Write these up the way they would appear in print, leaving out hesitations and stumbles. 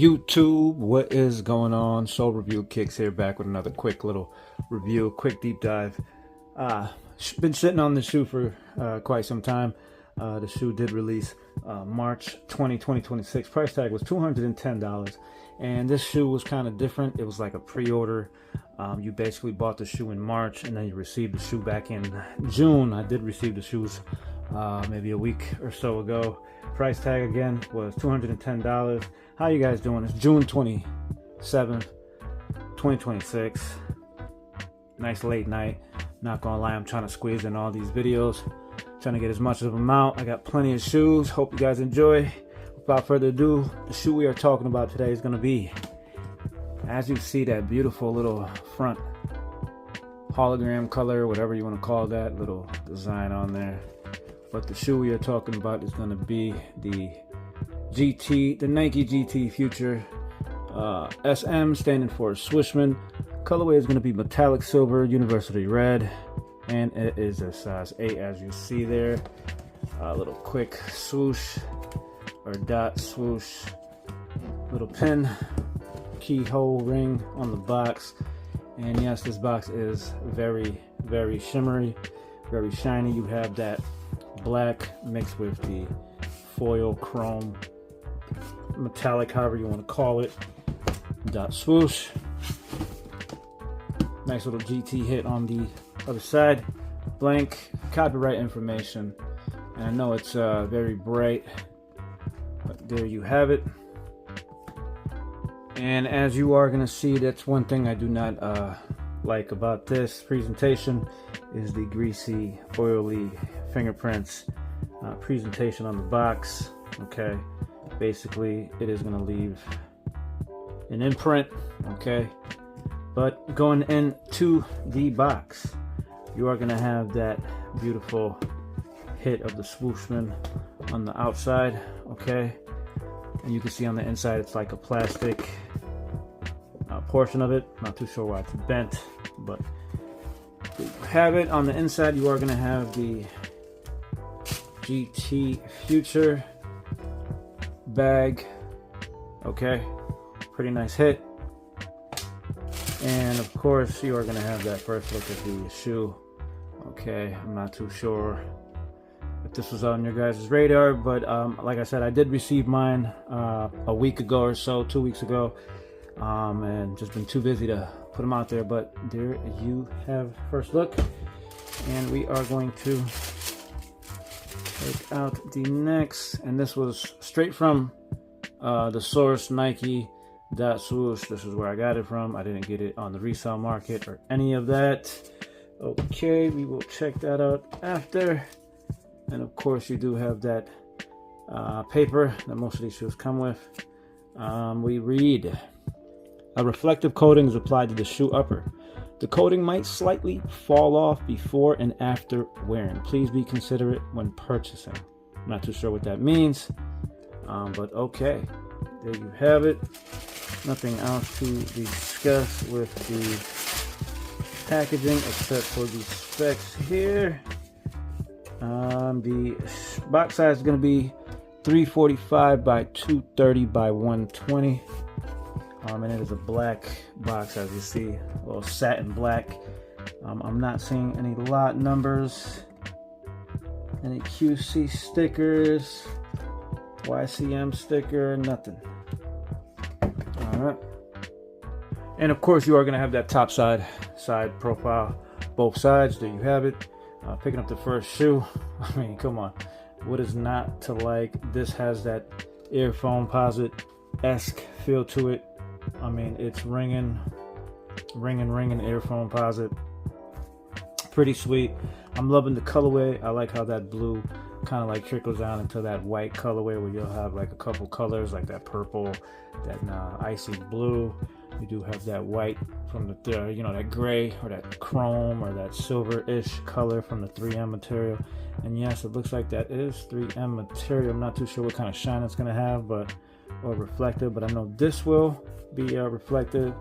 YouTube, what is going on? Soul Review Kicks here, back with another quick little review, quick deep dive. Been sitting on the shoe for quite some time. The shoe did release March 20, 2026. Price tag was $210, and this shoe was kind of different. It was like a pre-order. You basically bought the shoe in March, and then you received the shoe back in June. I did receive the shoes maybe a week or so ago. Price tag again was $210. How you guys doing? It's June 27th, 2026. Nice late night. Not gonna lie, I'm trying to squeeze in all these videos, trying to get as much of them out. I got plenty of shoes. Hope you guys enjoy. Without further ado, the shoe we are talking about today is gonna be, as you see, that beautiful little front hologram color, whatever you want to call that, little design on there. But the shoe we are talking about is going to be the GT, the Nike GT Future SM, standing for Swooshman. Colorway is going to be metallic silver, university red, and it is a size 8, as you see there. A little quick swoosh or dot swoosh, little pin, keyhole ring on the box. And yes, this box is very, very shimmery, very shiny. You have that black mixed with the foil chrome metallic, however you want to call it, dot swoosh. Nice little GT hit on the other side. Blank copyright information, and I know it's very bright, but there you have it. And as you are going to see, that's one thing I do not like about this presentation, is the greasy, oily fingerprints presentation on the box. Okay, basically it is going to leave an imprint. Okay, but going into the box, you are going to have that beautiful hit of the Swooshman on the outside. Okay, and you can see on the inside it's like a plastic portion of it. Not too sure why it's bent, but you have it. On the inside, you are going to have the GT Future bag. Okay, pretty nice hit. And of course, you are going to have that first look at the shoe. Okay, I'm not too sure if this was on your guys' radar, but like I said, I did receive mine a week ago or so, 2 weeks ago, and just been too busy to put them out there. But there you have first look, and we are going to take out the next, and this was straight from the source, Nike.swoosh. This is where I got it from. I didn't get it on the resale market or any of that. Okay, we will check that out after. And of course, you do have that paper that most of these shoes come with. We read, a reflective coating is applied to the shoe upper. The coating might slightly fall off before and after wearing. Please be considerate when purchasing. I'm not too sure what that means, but okay, there you have it. Nothing else to discuss with the packaging except for the specs here. The box size is going to be 345 by 230 by 120. And it is a black box, as you see, a little satin black. I'm not seeing any lot numbers, any QC stickers, YCM sticker, nothing. All right. And of course, you are going to have that top side profile, both sides. There you have it. Picking up the first shoe. I mean, come on, what is not to like? This has that earphone posit-esque feel to it. I mean, it's ringing earphone posit. Pretty sweet. I'm loving the colorway. I like how that blue kind of like trickles down into that white colorway, where you'll have like a couple colors, like that purple, that icy blue. You do have that white from the that gray or that chrome or that silver-ish color from the 3M material. And yes, it looks like that is 3M material. I'm not too sure what kind of shine it's going to have, or reflective, but I know this will be reflective.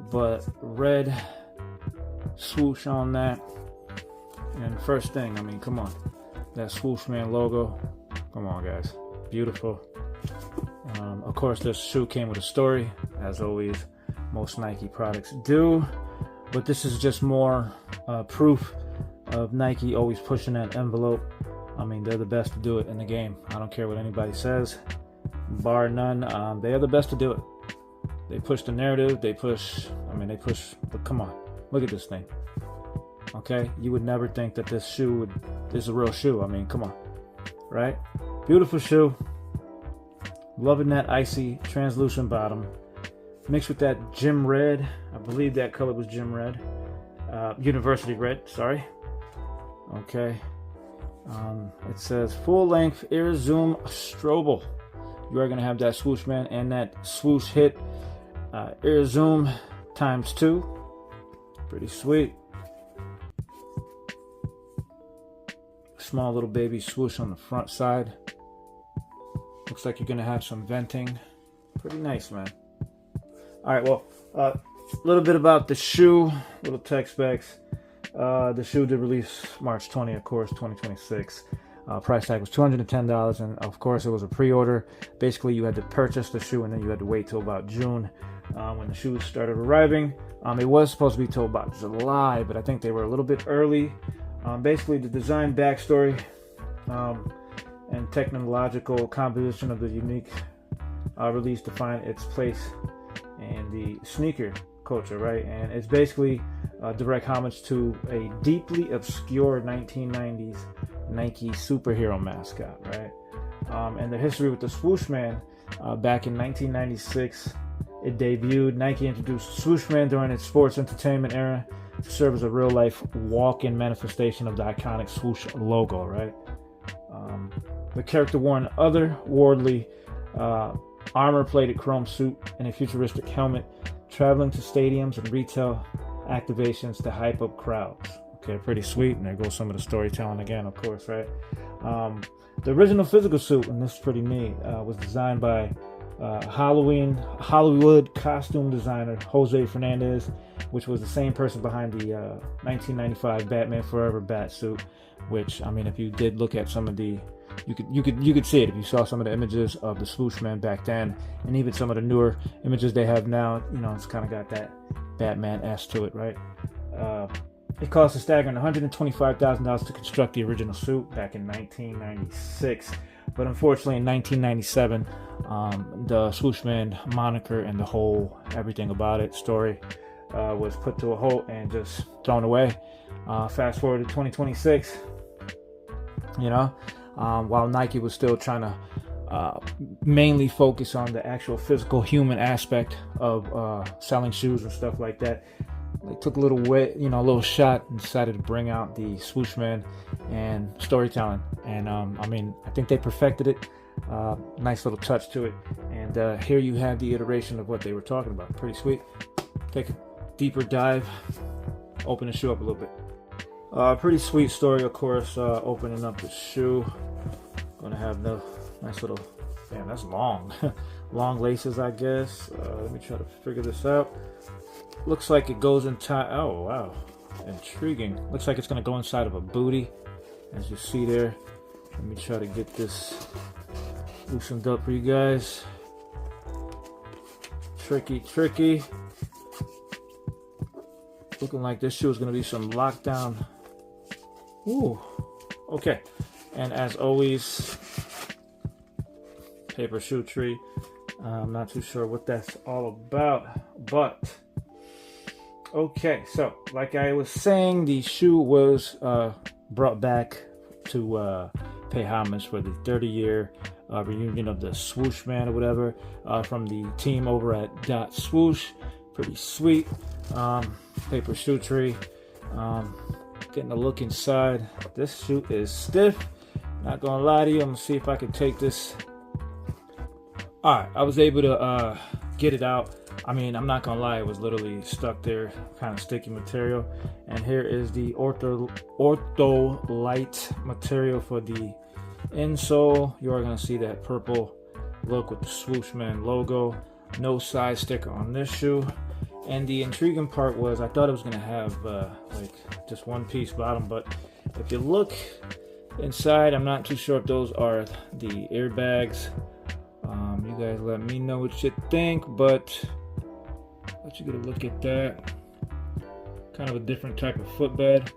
But red swoosh on that. And first thing, I mean, come on, that Swooshman logo. Come on, guys, beautiful. Of course, this shoe came with a story, as always, most Nike products do. But this is just more proof of Nike always pushing that envelope. I mean, they're the best to do it in the game. I don't care what anybody says, bar none. They are the best to do it. They push the narrative. They push. But come on, look at this thing. Okay, you would never think that this is a real shoe. I mean, come on, right? Beautiful shoe. Loving that icy translucent bottom, mixed with that gym red. I believe that color was gym red, university red. Sorry. Okay. It says full length Air Zoom Strobel. You are gonna have that Swooshman and that swoosh hit Air Zoom ×2. Pretty sweet. Small little baby swoosh on the front side. Looks like you're gonna have some venting. Pretty nice, man. All right, well, a little bit about the shoe, little tech specs. The shoe did release March 20th, of course, 2026. Price tag was $210, and of course it was a pre-order. Basically, you had to purchase the shoe, and then you had to wait till about June when the shoes started arriving. It was supposed to be till about July, but I think they were a little bit early. Basically, the design backstory and technological composition of the unique release define its place in the sneaker culture, right? And it's basically a direct homage to a deeply obscure 1990s Nike superhero mascot, right? And the history with the Swooshman, back in 1996, it debuted. Nike introduced Swooshman during its sports entertainment era to serve as a real-life walk-in manifestation of the iconic swoosh logo, right? The character wore an otherworldly armor-plated chrome suit and a futuristic helmet, traveling to stadiums and retail activations to hype up crowds. Okay, pretty sweet. And there goes some of the storytelling again, of course, right? The original physical suit, and this is pretty neat, was designed by Hollywood costume designer José Fernández, which was the same person behind the 1995 Batman Forever bat suit. Which, I mean, if you did look at some of the, you could see it if you saw some of the images of the Swooshman back then, and even some of the newer images they have now. You know, it's kind of got that Batman-esque to it, right? It cost a staggering $125,000 to construct the original suit back in 1996. But unfortunately, in 1997, the Swooshman moniker and the whole everything about it story was put to a halt and just thrown away. Fast forward to 2026, you know, while Nike was still trying to mainly focus on the actual physical human aspect of selling shoes and stuff like that. They took a little shot and decided to bring out the Swooshman and storytelling. And I mean, I think they perfected it. Nice little touch to it. And here you have the iteration of what they were talking about. Pretty sweet. Take a deeper dive. Open the shoe up a little bit. Pretty sweet story, of course. Opening up the shoe. Gonna have the nice little. Damn, that's long. Long laces, I guess. Let me try to figure this out. Looks like it goes inside. Oh, wow. Intriguing. Looks like it's going to go inside of a booty, as you see there. Let me try to get this loosened up for you guys. Tricky. Looking like this shoe is going to be some lockdown. Ooh. Okay. And as always, paper shoe tree. I'm not too sure what that's all about, but okay. So, like I was saying, the shoe was brought back to pay homage for the 30-year reunion of the Swooshman or whatever from the team over at .Swoosh. Pretty sweet. Paper shoe tree. Getting a look inside. This shoe is stiff. Not gonna lie to you. I'm gonna see if I can take this. Alright, I was able to get it out. I mean, I'm not gonna lie, it was literally stuck there, kind of sticky material. And here is the Ortho Light material for the insole. You are gonna see that purple look with the Swooshman logo. No size sticker on this shoe. And the intriguing part was, I thought it was gonna have like just one piece bottom, but if you look inside, I'm not too sure if those are the airbags You guys let me know what you think, but let you get a look at that. Kind of a different type of footbed,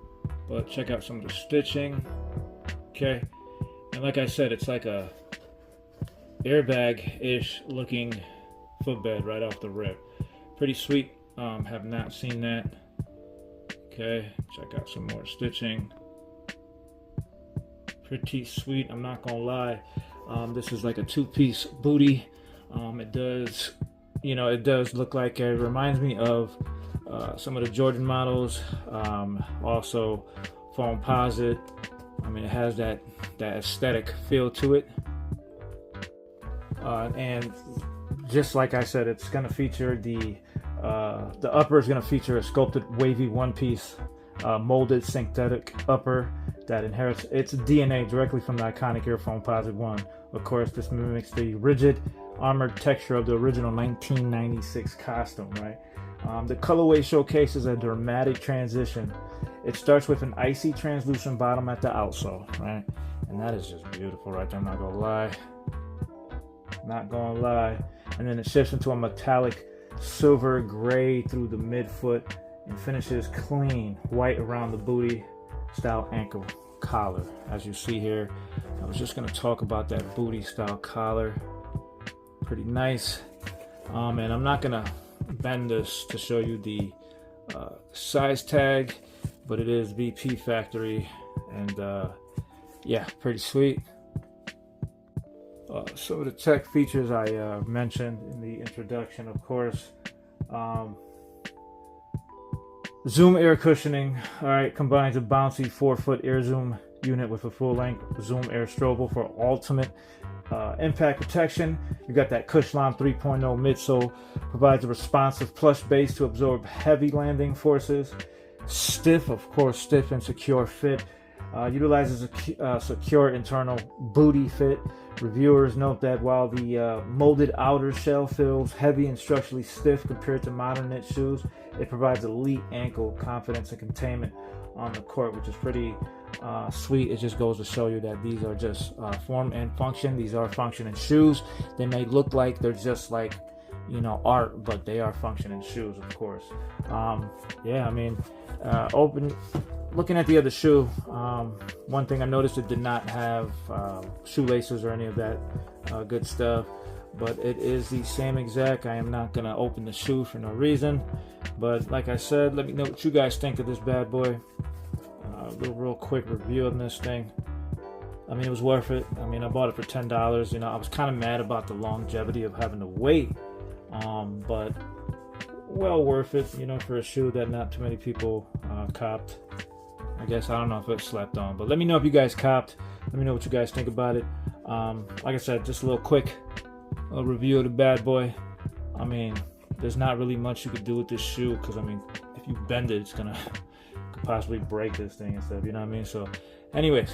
but check out some of the stitching. Okay, and like I said, it's like a airbag-ish looking footbed right off the rip. Pretty sweet. Have not seen that. Okay, check out some more stitching. Pretty sweet, I'm not gonna lie. This is like a two-piece booty. It does, it does look like, it reminds me of some of the Jordan models. Also Foamposite. I mean, it has that aesthetic feel to it. And just like I said, it's gonna feature the upper is gonna feature a sculpted wavy one-piece molded synthetic upper that inherits its DNA directly from the iconic Air Foamposite 1. Of course, this mimics the rigid armored texture of the original 1996 costume, right? The colorway showcases a dramatic transition. It starts with an icy translucent bottom at the outsole, right? And that is just beautiful right there, I'm not gonna lie. Not gonna lie. And then it shifts into a metallic silver gray through the midfoot and finishes clean white around the booty style ankle collar. As you see here, I was just going to talk about that booty style collar. Pretty nice. And I'm not going to bend this to show you the size tag, but it is BP factory, and yeah, pretty sweet. Some of the tech features I mentioned in the introduction, of course. Zoom air cushioning, all right, combines a bouncy 4-foot air zoom unit with a full-length zoom air strobe for ultimate impact protection. You got that Cushline 3.0 midsole, provides a responsive plush base to absorb heavy landing forces. Stiff, of course, stiff and secure fit. Utilizes a secure internal booty fit. Reviewers note that while the molded outer shell feels heavy and structurally stiff compared to modern knit shoes, it provides elite ankle confidence and containment on the court, which is pretty sweet. It just goes to show you that these are just form and function. These are functioning shoes. They may look like they're just like, art, but they are functioning shoes, of course. Yeah, I mean, looking at the other shoe, one thing I noticed, it did not have shoelaces or any of that good stuff, but it is the same exact. I am not going to open the shoe for no reason, but like I said, let me know what you guys think of this bad boy. A little real quick review on this thing. I mean, it was worth it. I mean, I bought it for $10. I was kind of mad about the longevity of having to wait, but well worth it, for a shoe that not too many people copped. I guess, I don't know if it slept on, but let me know if you guys copped. Let me know what you guys think about it. Like I said, just a little quick review of the bad boy. I mean, there's not really much you could do with this shoe, because I mean, if you bend it, it's gonna could possibly break this thing and stuff, you know what I mean? So anyways,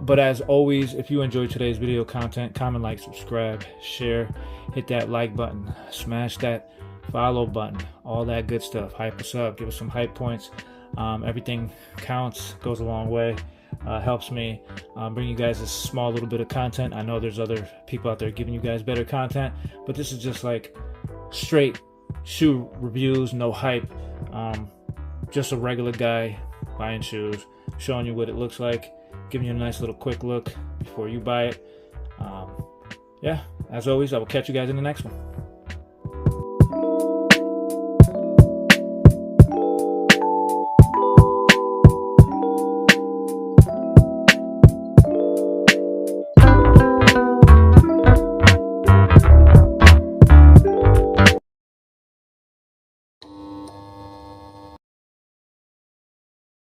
but as always, if you enjoyed today's video content, comment, like, subscribe, share, hit that like button, smash that follow button, all that good stuff. Hype us up, give us some hype points. Everything counts, goes a long way, helps me bring you guys a small little bit of content. I know there's other people out there giving you guys better content, but this is just like straight shoe reviews, no hype, just a regular guy buying shoes, showing you what it looks like, giving you a nice little quick look before you buy it. Yeah, as always, I will catch you guys in the next one.